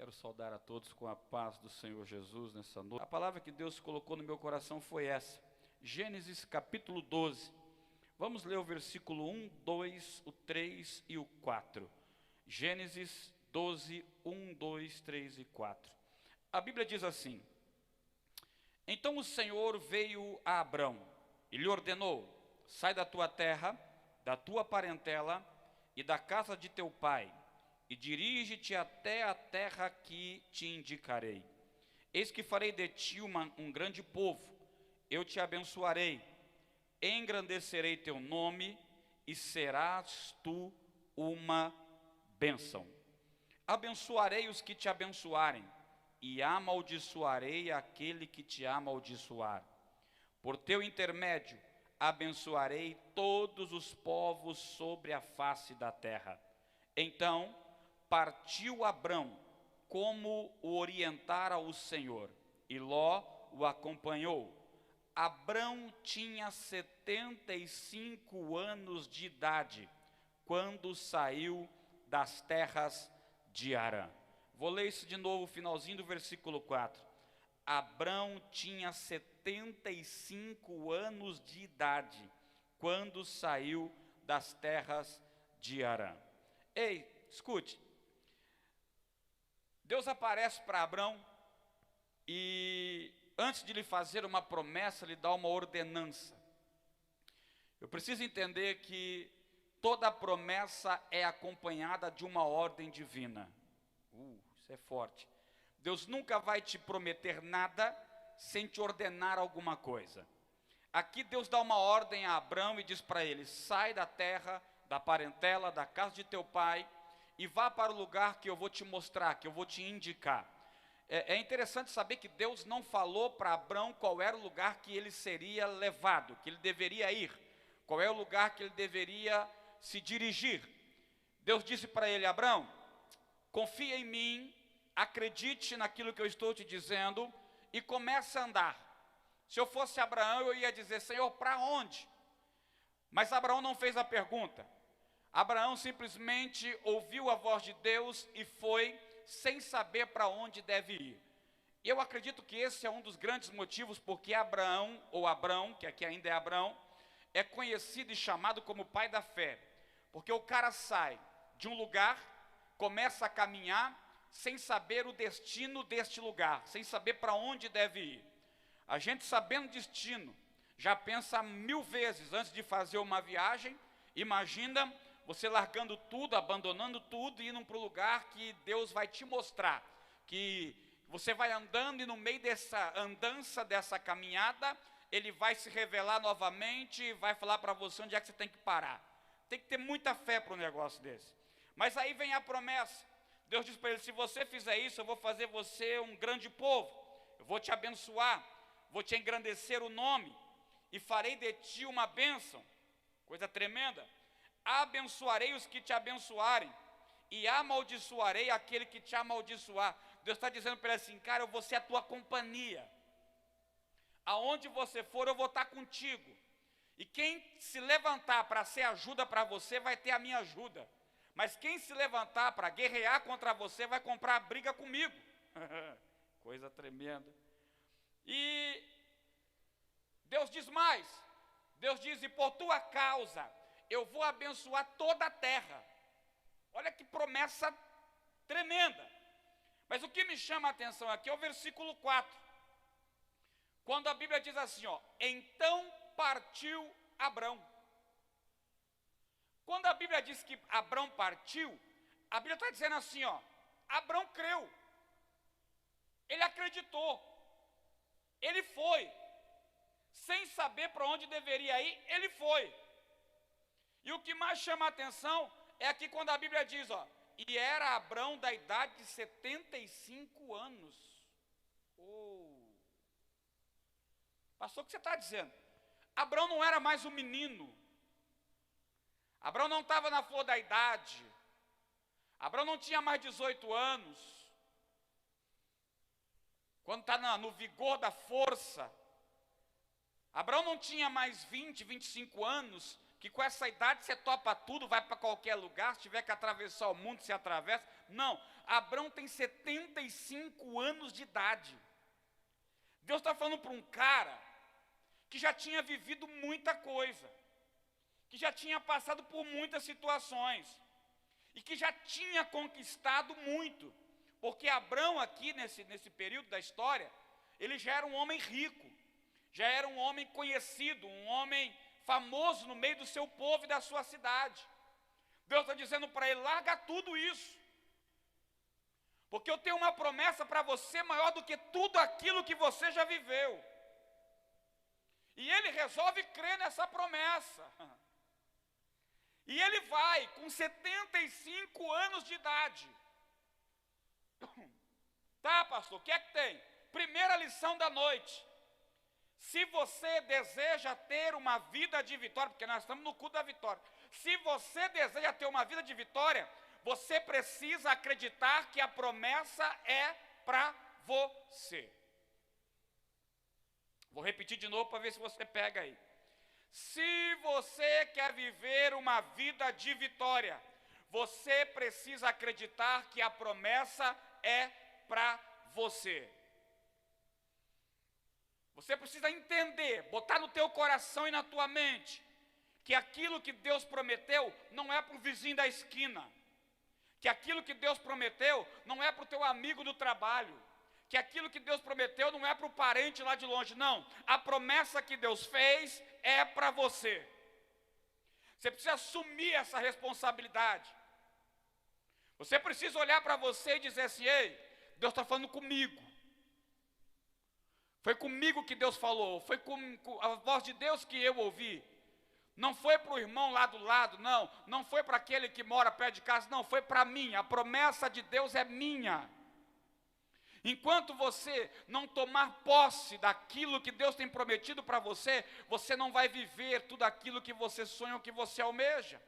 Quero saudar a todos com a paz do Senhor Jesus nessa noite. A palavra que Deus colocou no meu coração foi essa. Gênesis capítulo 12. Vamos ler o versículo 1, 2, o 3 e o 4. Gênesis 12, 1, 2, 3 e 4. A Bíblia diz assim: Então o Senhor veio a Abrão e lhe ordenou: sai da tua terra, da tua parentela e da casa de teu pai, e dirige-te até a terra que te indicarei. Eis que farei de ti um grande povo, eu te abençoarei, engrandecerei teu nome, e serás tu uma bênção. Abençoarei os que te abençoarem, e amaldiçoarei aquele que te amaldiçoar. Por teu intermédio, abençoarei todos os povos sobre a face da terra. Então partiu Abrão, como o orientara o Senhor, e Ló o acompanhou. Abrão tinha 75 anos de idade, quando saiu das terras de Harã. Vou ler isso de novo, finalzinho do versículo 4. Abrão tinha 75 anos de idade, quando saiu das terras de Harã. Ei, escute. Deus aparece para Abrão e, antes de lhe fazer uma promessa, lhe dá uma ordenança. Eu preciso entender que toda promessa é acompanhada de uma ordem divina. Isso é forte. Deus nunca vai te prometer nada sem te ordenar alguma coisa. Aqui Deus dá uma ordem a Abrão e diz para ele: sai da terra, da parentela, da casa de teu pai, e vá para o lugar que eu vou te mostrar, que eu vou te indicar. É interessante saber que Deus não falou para Abrão qual era o lugar que ele seria levado, que ele deveria ir, qual é o lugar que ele deveria se dirigir. Deus disse para ele: Abrão, confia em mim, acredite naquilo que eu estou te dizendo e comece a andar. Se eu fosse Abraão, eu ia dizer: Senhor, para onde? Mas Abraão não fez a pergunta. Abraão simplesmente ouviu a voz de Deus e foi, sem saber para onde deve ir. E eu acredito que esse é um dos grandes motivos porque Abraão, ou Abrão, que aqui ainda é Abrão, é conhecido e chamado como pai da fé. Porque o cara sai de um lugar, começa a caminhar, sem saber o destino deste lugar, sem saber para onde deve ir. A gente, sabendo o destino, já pensa 1000 vezes antes de fazer uma viagem. Imagina você largando tudo, abandonando tudo e indo para um lugar que Deus vai te mostrar, que você vai andando e no meio dessa andança, dessa caminhada, Ele vai se revelar novamente e vai falar para você onde é que você tem que parar. Tem que ter muita fé para um negócio desse. Mas aí vem a promessa. Deus diz para ele: se você fizer isso, eu vou fazer você um grande povo, eu vou te abençoar, vou te engrandecer o nome, e farei de ti uma bênção. Coisa tremenda. Abençoarei os que te abençoarem, e amaldiçoarei aquele que te amaldiçoar. Deus está dizendo para ele assim: cara, eu vou ser a tua companhia. Aonde você for, eu vou estar contigo. E quem se levantar para ser ajuda para você, vai ter a minha ajuda. Mas quem se levantar para guerrear contra você, vai comprar briga comigo. Coisa tremenda. E Deus diz mais. Deus diz: e por tua causa, eu vou abençoar toda a terra. Olha que promessa tremenda. Mas o que me chama a atenção aqui é o versículo 4. Quando a Bíblia diz assim, então partiu Abrão. Quando a Bíblia diz que Abrão partiu, a Bíblia está dizendo assim, Abrão creu. Ele acreditou. Ele foi. Sem saber para onde deveria ir, ele foi. E o que mais chama a atenção é aqui quando a Bíblia diz, e era Abrão da idade de 75 anos. Pastor, o que você está dizendo? Abrão não era mais um menino. Abrão não estava na flor da idade. Abrão não tinha mais 18 anos. Quando está no vigor da força. Abrão não tinha mais 20, 25 anos, que com essa idade você topa tudo, vai para qualquer lugar, se tiver que atravessar o mundo, você atravessa. Não, Abrão tem 75 anos de idade. Deus está falando para um cara que já tinha vivido muita coisa, que já tinha passado por muitas situações, e que já tinha conquistado muito, porque Abrão aqui, nesse período da história, ele já era um homem rico, já era um homem conhecido, um homem famoso no meio do seu povo e da sua cidade. Deus está dizendo para ele: larga tudo isso, porque eu tenho uma promessa para você maior do que tudo aquilo que você já viveu. E ele resolve crer nessa promessa. E ele vai com 75 anos de idade. Tá, pastor, o que é que tem? Primeira lição da noite: se você deseja ter uma vida de vitória, porque nós estamos no culto da vitória, se você deseja ter uma vida de vitória, você precisa acreditar que a promessa é para você. Vou repetir de novo para ver se você pega aí. Se você quer viver uma vida de vitória, você precisa acreditar que a promessa é para você. Você precisa entender, botar no teu coração e na tua mente, que aquilo que Deus prometeu não é para o vizinho da esquina, que aquilo que Deus prometeu não é para o teu amigo do trabalho, que aquilo que Deus prometeu não é para o parente lá de longe, não. A promessa que Deus fez é para você. Você precisa assumir essa responsabilidade. Você precisa olhar para você e dizer assim: ei, Deus está falando comigo. Foi comigo que Deus falou, foi com a voz de Deus que eu ouvi. Não foi para o irmão lá do lado, não foi para aquele que mora perto de casa, não, foi para mim. A promessa de Deus é minha. Enquanto você não tomar posse daquilo que Deus tem prometido para você, você não vai viver tudo aquilo que você sonha ou que você almeja.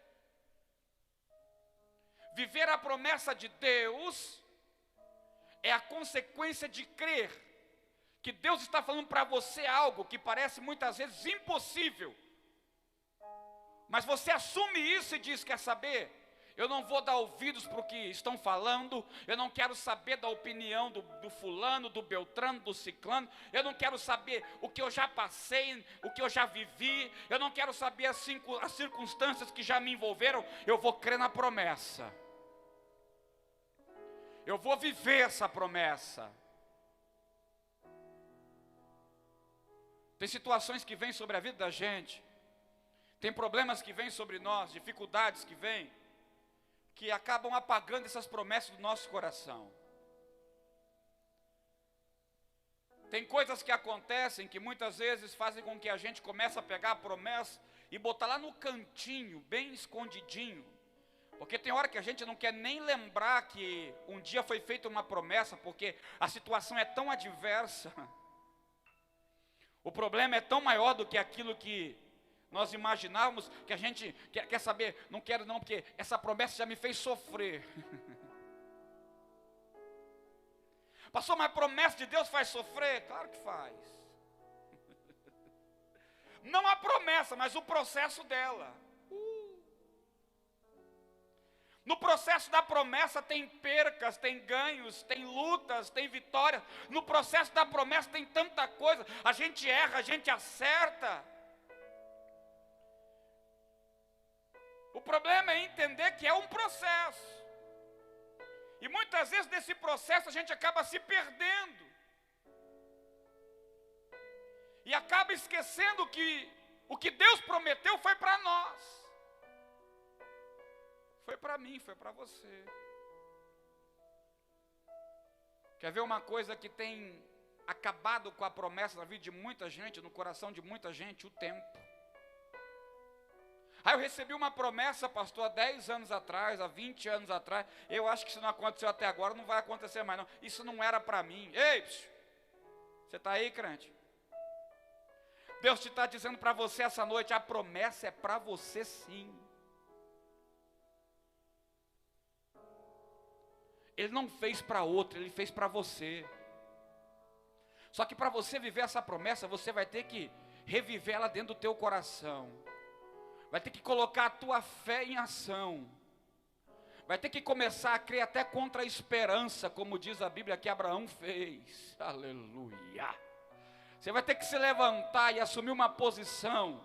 Viver a promessa de Deus é a consequência de crer que Deus está falando para você algo que parece muitas vezes impossível, mas você assume isso e diz: quer saber? Eu não vou dar ouvidos para o que estão falando, eu não quero saber da opinião do fulano, do beltrano, do ciclano, eu não quero saber o que eu já passei, o que eu já vivi, eu não quero saber as circunstâncias que já me envolveram. Eu vou crer na promessa, eu vou viver essa promessa. Tem situações que vêm sobre a vida da gente, tem problemas que vêm sobre nós, dificuldades que vêm, que acabam apagando essas promessas do nosso coração. Tem coisas que acontecem que muitas vezes fazem com que a gente comece a pegar a promessa e botar lá no cantinho, bem escondidinho, porque tem hora que a gente não quer nem lembrar que um dia foi feita uma promessa, porque a situação é tão adversa, o problema é tão maior do que aquilo que nós imaginávamos, que a gente quer saber, não quero não, porque essa promessa já me fez sofrer. Pastor, mas a promessa de Deus faz sofrer? Claro que faz. Não a promessa, mas o processo dela. No processo da promessa tem percas, tem ganhos, tem lutas, tem vitórias. No processo da promessa tem tanta coisa. A gente erra, a gente acerta. O problema é entender que é um processo. E muitas vezes nesse processo a gente acaba se perdendo. E acaba esquecendo que o que Deus prometeu foi para nós. Foi para mim, foi para você. Quer ver uma coisa que tem acabado com a promessa na vida de muita gente, no coração de muita gente? O tempo. Eu recebi uma promessa, pastor, há 10 anos atrás, há 20 anos atrás. Eu acho que se não aconteceu até agora, não vai acontecer mais não. Isso não era para mim. Ei, você está aí, crente? Deus te está dizendo para você essa noite: a promessa é para você sim. Ele não fez para outro, Ele fez para você. Só que para você viver essa promessa, você vai ter que reviver ela dentro do teu coração. Vai ter que colocar a tua fé em ação. Vai ter que começar a crer até contra a esperança, como diz a Bíblia que Abraão fez. Aleluia. Você vai ter que se levantar e assumir uma posição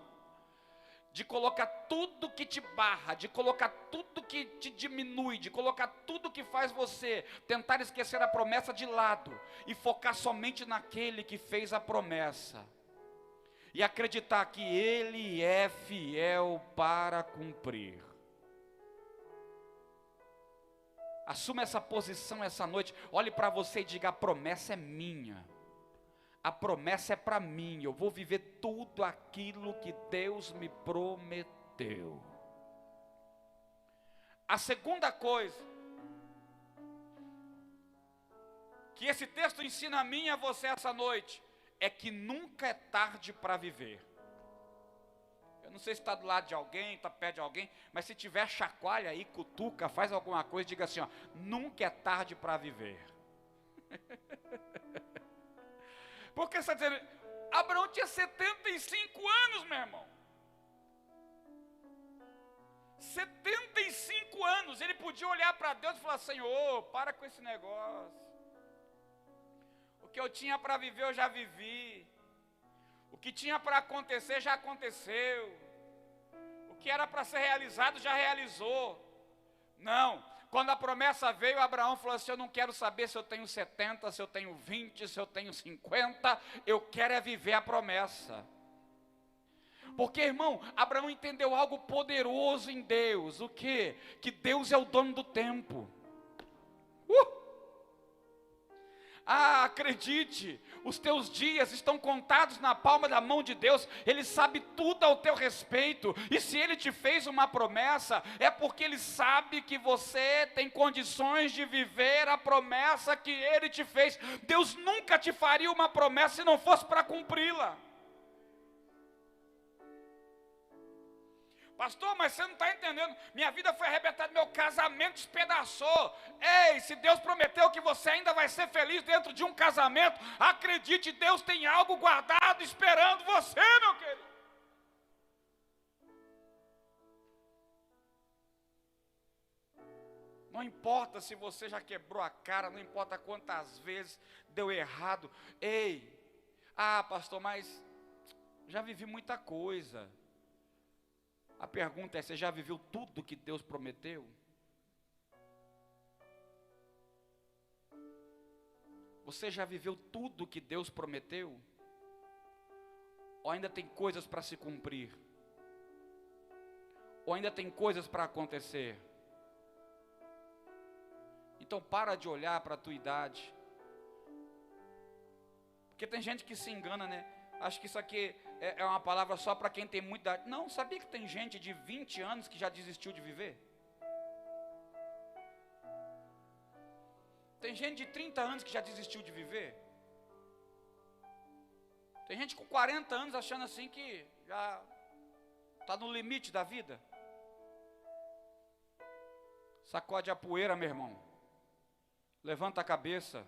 de colocar tudo que te barra, de colocar tudo que te diminui, de colocar tudo que faz você tentar esquecer a promessa de lado e focar somente naquele que fez a promessa. E acreditar que Ele é fiel para cumprir. Assuma essa posição essa noite. Olhe para você e diga: a promessa é minha. A promessa é para mim. Eu vou viver tudo aquilo que Deus me prometeu. A segunda coisa que esse texto ensina a mim e a você essa noite é que nunca é tarde para viver. Eu não sei se está do lado de alguém, está perto de alguém, mas se tiver, chacoalha aí, cutuca, faz alguma coisa, diga assim, ó: nunca é tarde para viver. Porque você está dizendo, Abraão tinha 75 anos, meu irmão. 75 anos, ele podia olhar para Deus e falar: Senhor, para com esse negócio. O que eu tinha para viver, eu já vivi. O que tinha para acontecer, já aconteceu. O que era para ser realizado, já realizou. Não, quando a promessa veio, Abraão falou assim: eu não quero saber se eu tenho 70, se eu tenho 20, se eu tenho 50, eu quero é viver a promessa. Porque, irmão, Abraão entendeu algo poderoso em Deus. O quê? Que Deus é o dono do tempo. Acredite, os teus dias estão contados na palma da mão de Deus. Ele sabe tudo ao teu respeito. E se Ele te fez uma promessa, é porque Ele sabe que você tem condições de viver a promessa que Ele te fez. Deus nunca te faria uma promessa se não fosse para cumpri-la. Pastor, mas você não está entendendo, minha vida foi arrebentada, meu casamento despedaçou. Ei, se Deus prometeu que você ainda vai ser feliz dentro de um casamento, acredite, Deus tem algo guardado esperando você, meu querido. Não importa se você já quebrou a cara, não importa quantas vezes deu errado. Ei, pastor, mas já vivi muita coisa. A pergunta é: você já viveu tudo que Deus prometeu? Você já viveu tudo que Deus prometeu? Ou ainda tem coisas para se cumprir? Ou ainda tem coisas para acontecer? Então para de olhar para a tua idade. Porque tem gente que se engana, né? Acho que isso aqui é uma palavra só para quem tem muita idade. Não, sabia que tem gente de 20 anos que já desistiu de viver? Tem gente de 30 anos que já desistiu de viver? Tem gente com 40 anos achando assim que já está no limite da vida. Sacode a poeira, meu irmão. Levanta a cabeça.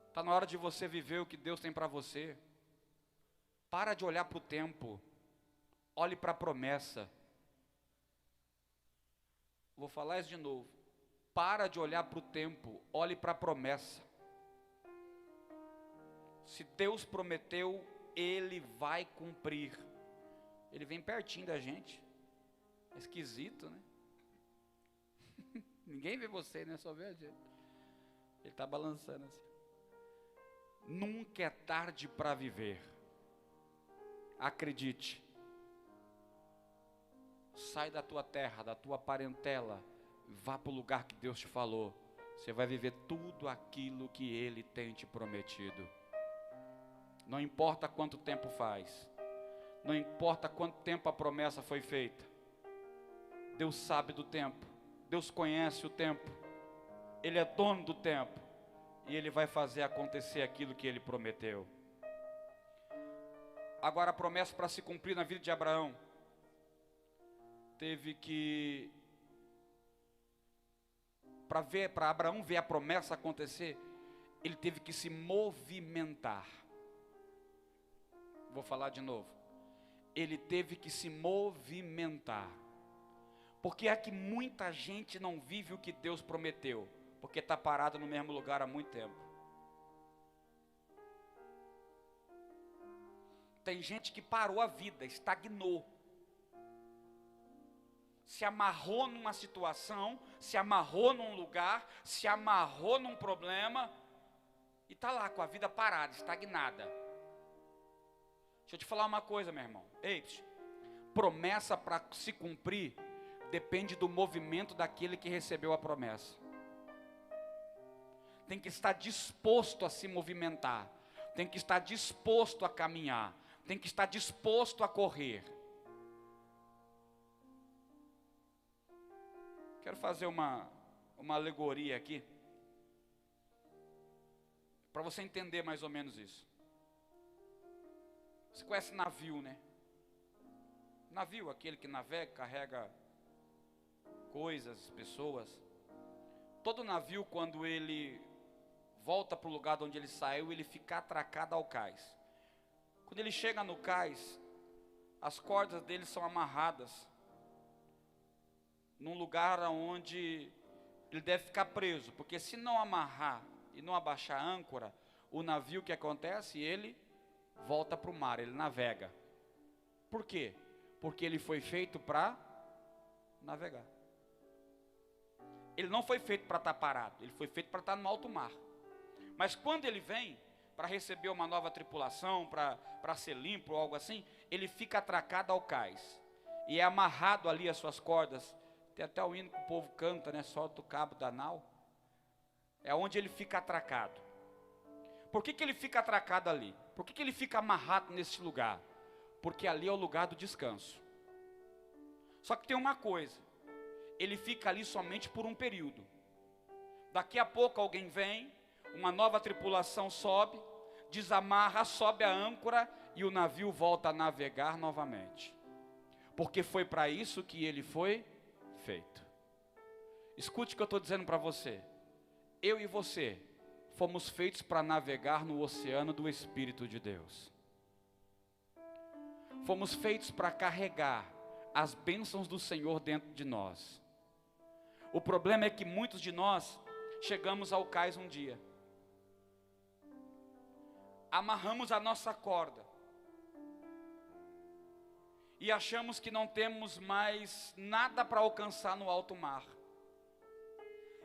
Está na hora de você viver o que Deus tem para você. Para de olhar para o tempo. Olhe para a promessa. Vou falar isso de novo. Para de olhar para o tempo. Olhe para a promessa. Se Deus prometeu, Ele vai cumprir. Ele vem pertinho da gente. É esquisito, né? Ninguém vê você, né? Só vê a gente. Ele está balançando assim. Nunca é tarde para viver. Acredite. Sai da tua terra, da tua parentela. Vá para o lugar que Deus te falou. Você vai viver tudo aquilo que Ele tem te prometido. Não importa quanto tempo faz. Não importa quanto tempo a promessa foi feita. Deus sabe do tempo. Deus conhece o tempo. Ele é dono do tempo. E Ele vai fazer acontecer aquilo que Ele prometeu. Agora a promessa para se cumprir na vida de Abraão. Teve que... Para Abraão ver a promessa acontecer, ele teve que se movimentar. Vou falar de novo. Ele teve que se movimentar. Por que é que muita gente não vive o que Deus prometeu? Porque está parado no mesmo lugar há muito tempo. Tem gente que parou a vida, estagnou. Se amarrou numa situação, se amarrou num lugar, se amarrou num problema e está lá com a vida parada, estagnada. Deixa eu te falar uma coisa, meu irmão. Ei, promessa para se cumprir depende do movimento daquele que recebeu a promessa. Tem que estar disposto a se movimentar, tem que estar disposto a caminhar, tem que estar disposto a correr. Quero fazer uma alegoria aqui, para você entender mais ou menos isso. Você conhece navio, né? Navio, aquele que navega, carrega coisas, pessoas. Todo navio, quando ele volta para o lugar de onde ele saiu, ele fica atracado ao cais. Quando ele chega no cais, as cordas dele são amarradas num lugar onde ele deve ficar preso, porque se não amarrar e não abaixar a âncora, o navio, o que acontece? Ele volta para o mar, ele navega. Por quê? Porque ele foi feito para navegar. Ele não foi feito para estar parado, ele foi feito para estar no alto mar. Mas quando ele vem para receber uma nova tripulação, para ser limpo ou algo assim, ele fica atracado ao cais. E é amarrado ali as suas cordas. Tem até o hino que o povo canta, né? Solta o cabo da nau. É onde ele fica atracado. Por que ele fica atracado ali? Por que ele fica amarrado nesse lugar? Porque ali é o lugar do descanso. Só que tem uma coisa. Ele fica ali somente por um período. Daqui a pouco alguém vem, uma nova tripulação sobe, desamarra, sobe a âncora e o navio volta a navegar novamente. Porque foi para isso que ele foi feito. Escute o que eu estou dizendo para você. Eu e você fomos feitos para navegar no oceano do Espírito de Deus. Fomos feitos para carregar as bênçãos do Senhor dentro de nós. O problema é que muitos de nós chegamos ao cais um dia, amarramos a nossa corda e achamos que não temos mais nada para alcançar no alto mar.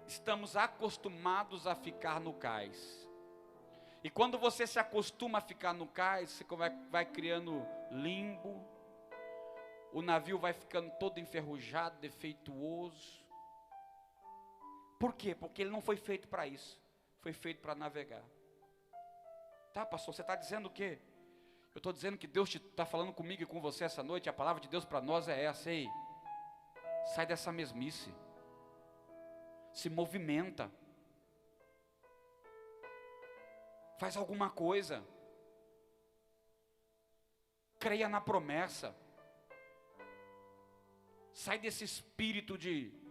Estamos acostumados a ficar no cais. E quando você se acostuma a ficar no cais, você vai criando limbo, o navio vai ficando todo enferrujado, defeituoso. Por quê? Porque ele não foi feito para isso. Foi feito para navegar. Tá, pastor, você está dizendo o quê? Eu estou dizendo que Deus está falando comigo e com você essa noite. A palavra de Deus para nós é essa. Ei, sai dessa mesmice. Se movimenta. Faz alguma coisa. Creia na promessa. Sai desse espírito de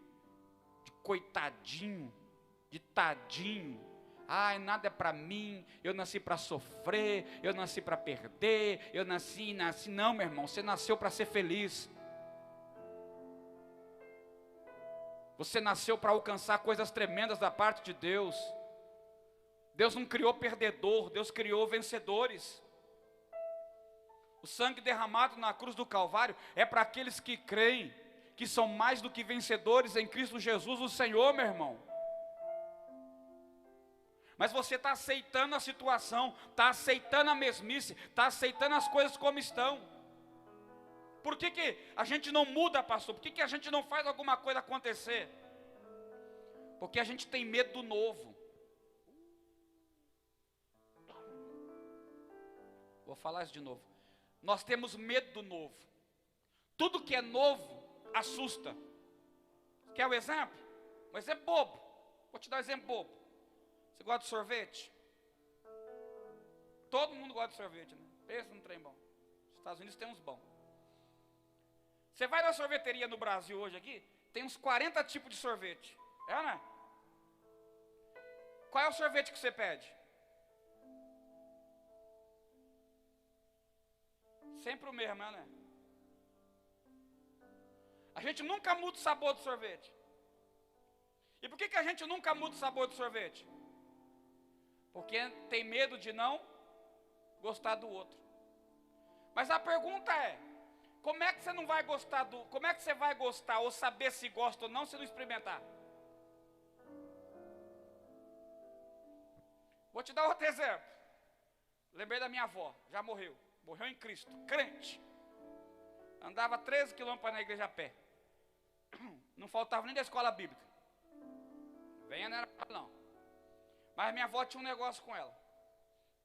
coitadinho, de tadinho. Ai, nada é para mim, eu nasci para sofrer, eu nasci para perder, eu nasci. Não, meu irmão, você nasceu para ser feliz. Você nasceu para alcançar coisas tremendas da parte de Deus. Deus não criou perdedor, Deus criou vencedores. O sangue derramado na cruz do Calvário é para aqueles que creem que são mais do que vencedores em Cristo Jesus, o Senhor, meu irmão. Mas você está aceitando a situação, está aceitando a mesmice, está aceitando as coisas como estão. Por que a gente não muda, pastor? Por que a gente não faz alguma coisa acontecer? Porque a gente tem medo do novo. Vou falar isso de novo. Nós temos medo do novo. Tudo que é novo assusta. Quer um exemplo? Um exemplo bobo. Vou te dar um exemplo bobo. Você gosta de sorvete? Todo mundo gosta de sorvete, né? Pensa num trem bom. Os Estados Unidos tem uns bons. Você vai na sorveteria no Brasil hoje aqui, tem uns 40 tipos de sorvete. É, né? Qual é o sorvete que você pede? Sempre o mesmo, né? A gente nunca muda o sabor do sorvete. E por que a gente nunca muda o sabor do sorvete? Porque tem medo de não gostar do outro. Mas a pergunta é, como é que você não vai gostar como é que você vai gostar ou saber se gosta ou não se não experimentar? Vou te dar outro exemplo. Lembrei da minha avó, já morreu. Morreu em Cristo, crente. Andava 13 quilômetros para ir na igreja a pé. Não faltava nem da escola bíblica. Venha, não era não. Mas minha avó tinha um negócio com ela.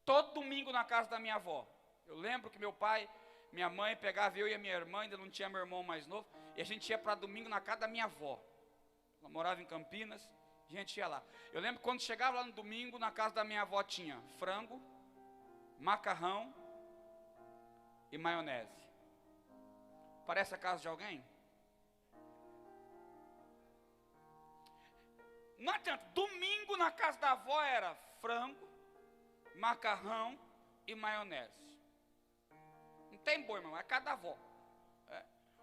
Todo domingo na casa da minha avó. Eu lembro que meu pai, minha mãe pegava eu e a minha irmã, ainda não tinha meu irmão mais novo, e a gente ia para domingo na casa da minha avó. Ela morava em Campinas, a gente ia lá. Eu lembro que quando chegava lá no domingo, na casa da minha avó tinha frango, macarrão e maionese. Parece a casa de alguém? Não adianta, domingo na casa da avó era frango, macarrão e maionese. Não tem boi, irmão, é casa da avó.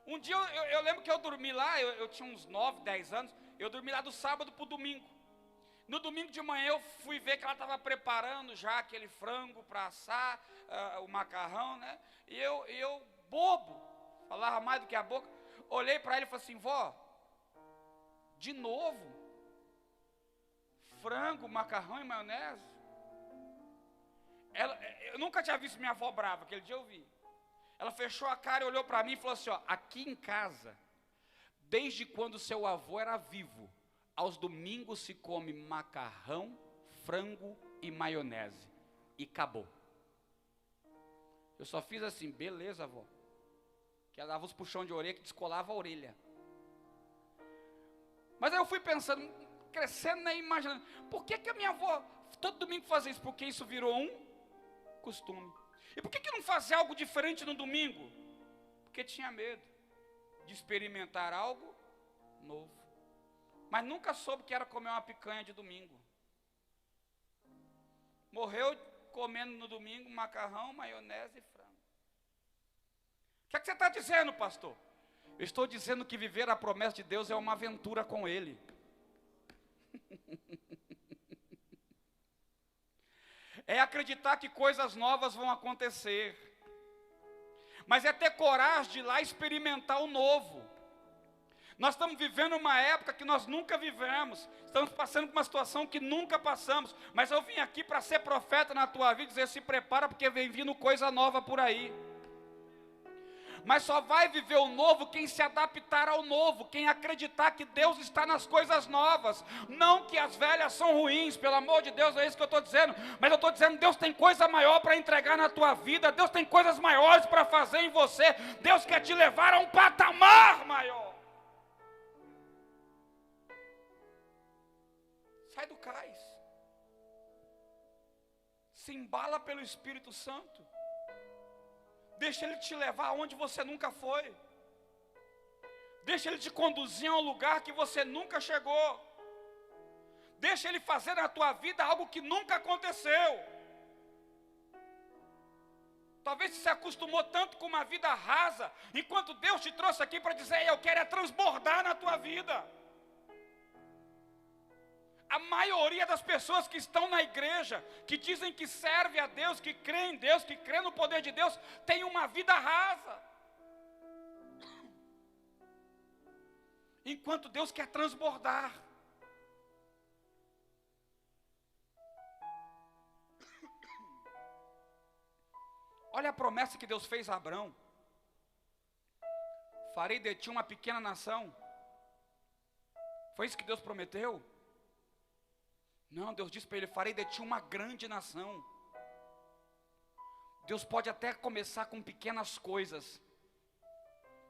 Um dia eu lembro que eu dormi lá, eu tinha uns 9, 10 anos, eu dormi lá do sábado para o domingo. No domingo de manhã eu fui ver que ela estava preparando já aquele frango para assar, o macarrão, né? E eu, bobo, falava mais do que a boca, olhei para ele e falei assim, vó, de novo? Frango, macarrão e maionese? Eu nunca tinha visto minha avó brava, aquele dia eu vi. Ela fechou a cara e olhou para mim e falou assim, ó, aqui em casa, desde quando seu avô era vivo, aos domingos se come macarrão, frango e maionese. E acabou. Eu só fiz assim, beleza, avó. Que ela dava os puxão de orelha que descolava a orelha. Mas aí eu fui pensando, crescendo, né, imaginando, por que a minha avó todo domingo fazia isso? Porque isso virou um costume. E por que não fazer algo diferente no domingo? Porque tinha medo de experimentar algo novo. Mas nunca soube que era comer uma picanha de domingo. Morreu comendo no domingo macarrão, maionese e frango. O que é que você está dizendo, pastor? Eu estou dizendo que viver a promessa de Deus é uma aventura com Ele. É acreditar que coisas novas vão acontecer. Mas é ter coragem de ir lá experimentar o novo. Nós estamos vivendo uma época que nós nunca vivemos. Estamos passando por uma situação que nunca passamos. Mas eu vim aqui para ser profeta na tua vida e dizer, se prepara porque vem vindo coisa nova por aí. Mas só vai viver o novo quem se adaptar ao novo, quem acreditar que Deus está nas coisas novas. Não que as velhas são ruins, pelo amor de Deus, é isso que eu estou dizendo. Mas eu estou dizendo, Deus tem coisa maior para entregar na tua vida. Deus tem coisas maiores para fazer em você. Deus quer te levar a um patamar maior. Sai do cais. Se embala pelo Espírito Santo. Deixa Ele te levar aonde você nunca foi. Deixa Ele te conduzir a um lugar que você nunca chegou. Deixa Ele fazer na tua vida algo que nunca aconteceu. Talvez você se acostumou tanto com uma vida rasa, enquanto Deus te trouxe aqui para dizer, eu quero transbordar na tua vida. A maioria das pessoas que estão na igreja, que dizem que servem a Deus, que creem em Deus, que creem no poder de Deus, tem uma vida rasa. Enquanto Deus quer transbordar. Olha a promessa que Deus fez a Abrão. Farei de ti uma pequena nação. Foi isso que Deus prometeu? Não, Deus disse para ele, farei de ti uma grande nação. Deus pode até começar com pequenas coisas,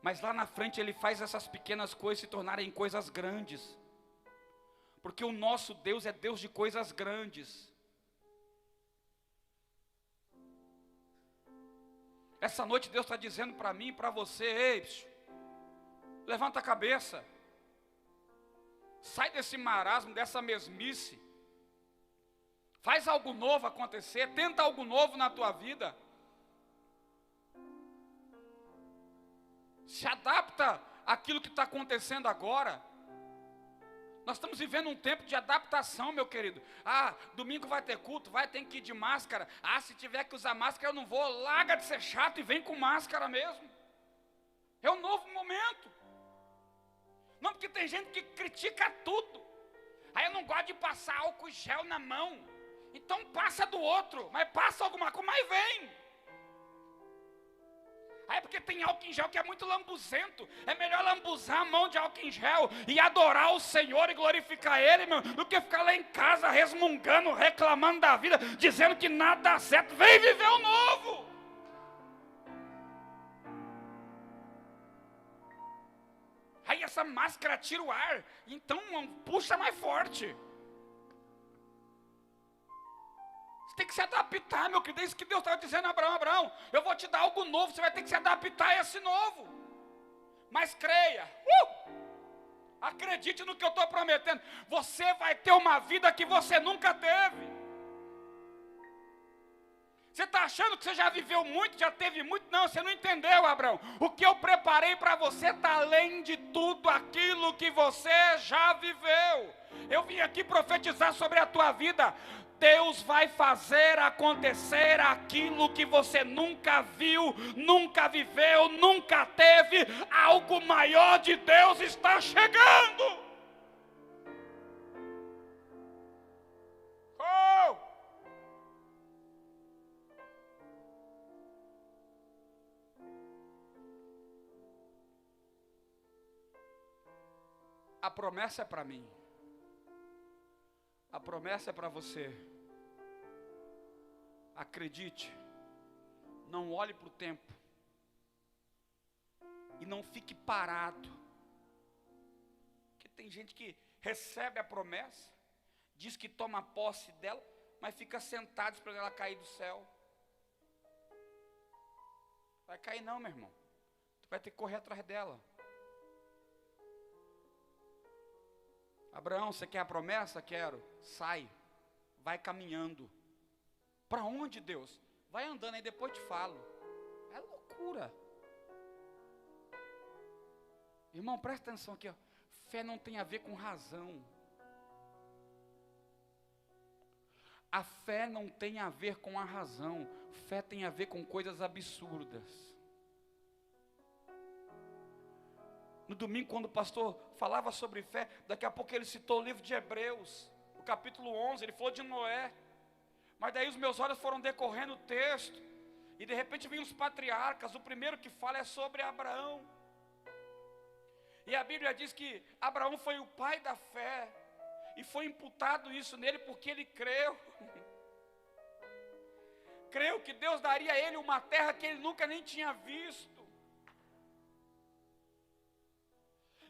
mas lá na frente Ele faz essas pequenas coisas se tornarem coisas grandes. Porque o nosso Deus é Deus de coisas grandes. Essa noite Deus está dizendo para mim e para você, ei, levanta a cabeça. Sai desse marasmo, dessa mesmice. Faz algo novo acontecer, tenta algo novo na tua vida. Se adapta aquilo que está acontecendo agora. Nós estamos vivendo um tempo de adaptação, meu querido. Domingo vai ter culto, tem que ir de máscara. Se tiver que usar máscara eu não vou. Larga de ser chato e vem com máscara mesmo. É um novo momento. Não, porque tem gente que critica tudo. Aí eu não gosto de passar álcool gel na mão. Então passa do outro, mas passa alguma coisa, mas vem. Aí porque tem álcool em gel que é muito lambuzento. É melhor lambuzar a mão de álcool em gel e adorar o Senhor e glorificar Ele, meu, do que ficar lá em casa resmungando, reclamando da vida, dizendo que nada dá certo. Vem viver o novo. Aí essa máscara tira o ar, então puxa mais forte. Você tem que se adaptar, meu querido. É isso que Deus estava dizendo a Abraão. Abraão, eu vou te dar algo novo, você vai ter que se adaptar a esse novo. Mas creia, acredite no que eu estou prometendo. Você vai ter uma vida que você nunca teve. Você está achando que você já viveu muito, já teve muito? Não, você não entendeu, Abraão. O que eu preparei para você está além de tudo aquilo que você já viveu. Eu vim aqui profetizar sobre a tua vida. Deus vai fazer acontecer aquilo que você nunca viu, nunca viveu, nunca teve. Algo maior de Deus está chegando. A promessa é para mim. A promessa é para você. Acredite. Não olhe para o tempo. E não fique parado. Porque tem gente que recebe a promessa, diz que toma posse dela, mas fica sentado esperando ela cair do céu. Vai cair não, meu irmão. Tu vai ter que correr atrás dela. Abraão, você quer a promessa? Quero. Sai. Vai caminhando. Para onde, Deus? Vai andando, aí depois te falo. É loucura. Irmão, presta atenção aqui, ó. Fé não tem a ver com razão. A fé não tem a ver com a razão. Fé tem a ver com coisas absurdas. No domingo, quando o pastor falava sobre fé, daqui a pouco ele citou o livro de Hebreus, o capítulo 11, ele falou de Noé. Mas daí os meus olhos foram decorrendo o texto, e de repente vem os patriarcas. O primeiro que fala é sobre Abraão. E a Bíblia diz que Abraão foi o pai da fé, e foi imputado isso nele porque ele creu. Creu que Deus daria a ele uma terra que ele nunca nem tinha visto.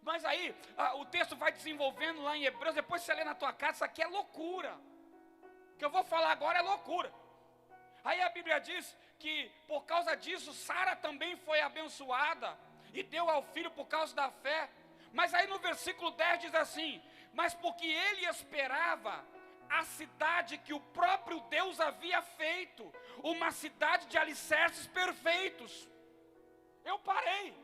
Mas aí, o texto vai desenvolvendo lá em Hebreus, depois você lê na tua casa, isso aqui é loucura. O que eu vou falar agora é loucura. Aí a Bíblia diz que por causa disso, Sara também foi abençoada, e deu ao filho por causa da fé. Mas aí no versículo 10 diz assim: mas porque ele esperava a cidade que o próprio Deus havia feito, uma cidade de alicerces perfeitos. Eu parei.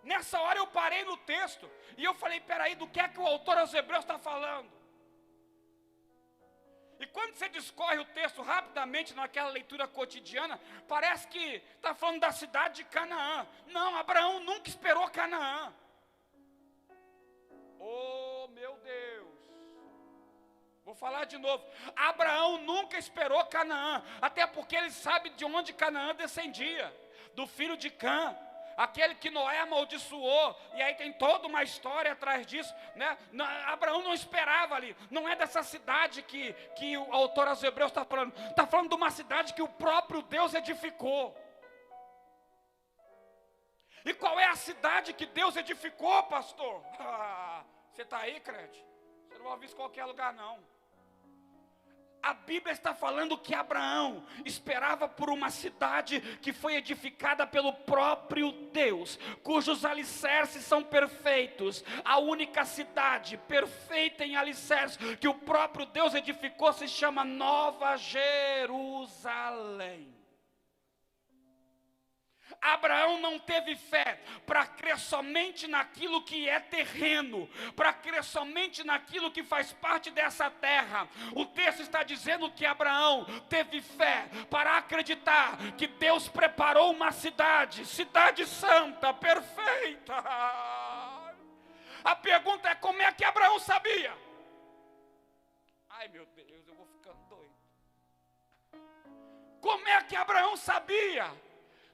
Nessa hora eu parei no texto, e eu falei, peraí, do que é que o autor aos Hebreus está falando? E quando você discorre o texto rapidamente, naquela leitura cotidiana, parece que está falando da cidade de Canaã. Não, Abraão nunca esperou Canaã. Oh, meu Deus. Vou falar de novo. Abraão nunca esperou Canaã, até porque ele sabe de onde Canaã descendia, do filho de Cã, aquele que Noé amaldiçoou. E aí tem toda uma história atrás disso, né? Abraão não esperava ali. Não é dessa cidade que o autor aos Hebreus está falando. Está falando de uma cidade que o próprio Deus edificou. E qual é a cidade que Deus edificou, pastor? Você está aí, crente? Você não vai ouvir isso em qualquer lugar, não. A Bíblia está falando que Abraão esperava por uma cidade que foi edificada pelo próprio Deus, cujos alicerces são perfeitos. A única cidade perfeita em alicerces que o próprio Deus edificou se chama Nova Jerusalém. Abraão não teve fé para crer somente naquilo que é terreno, para crer somente naquilo que faz parte dessa terra. O texto está dizendo que Abraão teve fé para acreditar que Deus preparou uma cidade, cidade santa, perfeita. A pergunta é: como é que Abraão sabia? Ai, meu Deus, eu vou ficando doido. Como é que Abraão sabia?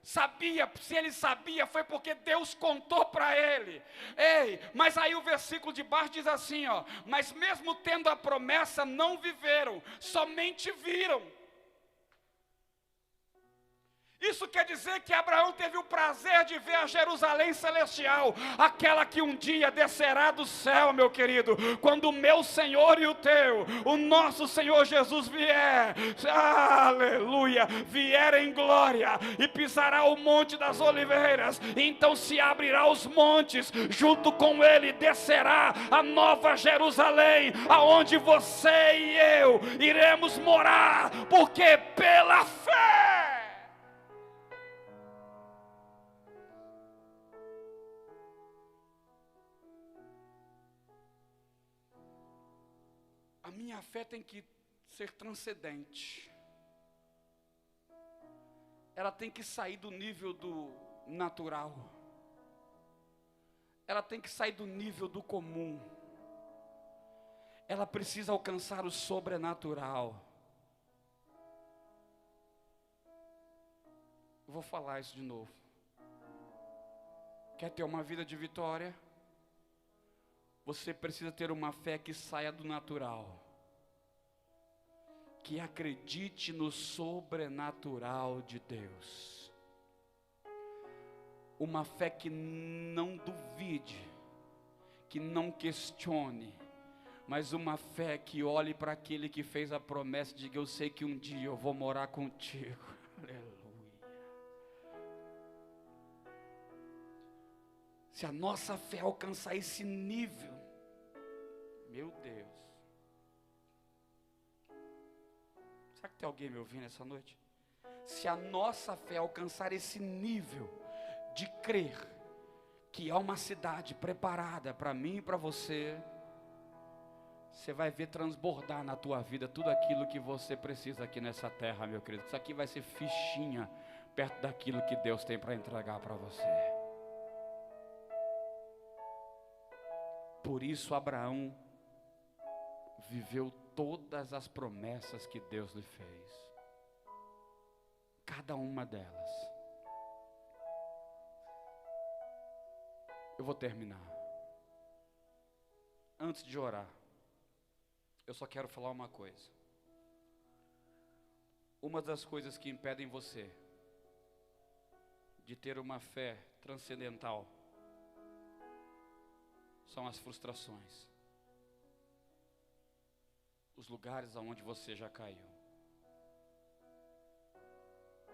Se ele sabia, foi porque Deus contou para ele. Ei, mas aí o versículo de baixo diz assim, ó: mas mesmo tendo a promessa, não viveram, somente viram. Isso quer dizer que Abraão teve o prazer de ver a Jerusalém celestial, aquela que um dia descerá do céu, meu querido, quando o meu Senhor e o teu, o nosso Senhor Jesus vier, aleluia, vier em glória e pisará o monte das oliveiras, então se abrirá os montes, junto com ele descerá a nova Jerusalém, aonde você e eu iremos morar, porque pela fé. A minha fé tem que ser transcendente. Ela tem que sair do nível do natural. Ela tem que sair do nível do comum. Ela precisa alcançar o sobrenatural. Eu vou falar isso de novo. Quer ter uma vida de vitória? Você precisa ter uma fé que saia do natural, que acredite no sobrenatural de Deus. Uma fé que não duvide, que não questione, mas uma fé que olhe para aquele que fez a promessa e diga: eu sei que um dia eu vou morar contigo. Aleluia. Se a nossa fé alcançar esse nível, meu Deus. Será que tem alguém me ouvindo essa noite? Se a nossa fé alcançar esse nível de crer que há uma cidade preparada para mim e para você, você vai ver transbordar na tua vida tudo aquilo que você precisa aqui nessa terra, meu querido. Isso aqui vai ser fichinha perto daquilo que Deus tem para entregar para você. Por isso Abraão viveu todas as promessas que Deus lhe fez. Cada uma delas. Eu vou terminar. Antes de orar, eu só quero falar uma coisa. Uma das coisas que impedem você de ter uma fé transcendental são as frustrações. Os lugares aonde você já caiu.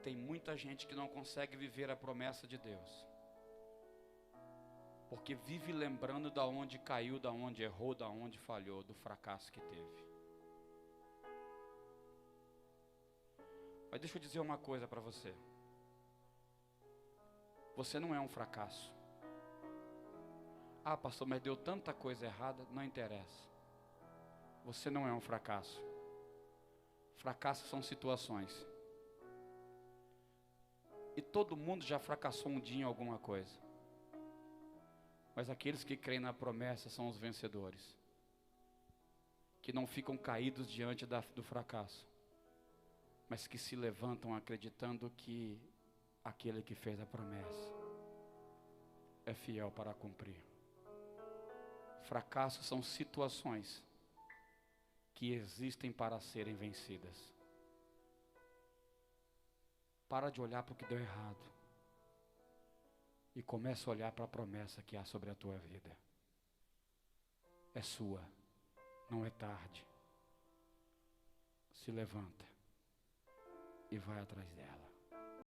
Tem muita gente que não consegue viver a promessa de Deus, porque vive lembrando da onde caiu, da onde errou, da onde falhou, do fracasso que teve. Mas deixa eu dizer uma coisa para você. Você não é um fracasso. Ah, pastor, mas deu tanta coisa errada. Não interessa. Você não é um fracasso. Fracassos são situações. E todo mundo já fracassou um dia em alguma coisa. Mas aqueles que creem na promessa são os vencedores, que não ficam caídos diante do fracasso, mas que se levantam acreditando que aquele que fez a promessa é fiel para cumprir. Fracassos são situações que existem para serem vencidas. Para de olhar para o que deu errado e começa a olhar para a promessa que há sobre a tua vida. É sua, não é tarde. Se levanta e vai atrás dela.